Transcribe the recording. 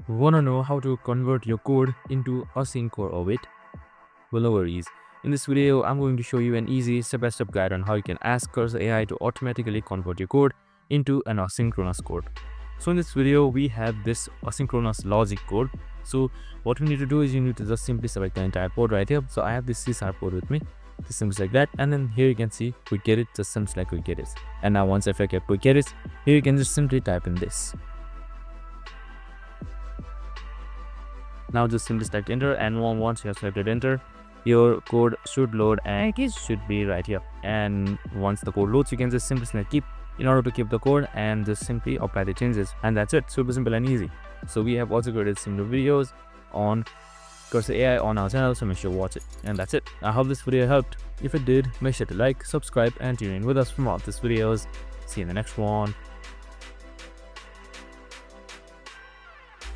Wanna know how to convert your code into async or await? Well, no worries. In this video, I'm going to show you an easy step-by-step guide on how you can ask Cursor AI to automatically convert your code into an asynchronous code. So in this video, we have this asynchronous logic code. So what we need to do is you need to just simply select the entire code right here. So I have this C# code with me. This seems like that, and then here you can see we get it, just seems like we get it. And now once I get we get it, here you can just simply type in this. Now just simply select enter, and once you have selected enter, your code should load and it should be right here. And once the code loads, you can just simply select keep in order to keep the code and just simply apply the changes, and that's it. Super simple and easy. So we have also created similar videos on Cursor AI on our channel, so make sure to watch it. And that's it. I hope this video helped. If it did, make sure to like, subscribe, and tune in with us for more of these videos. See you in the next one.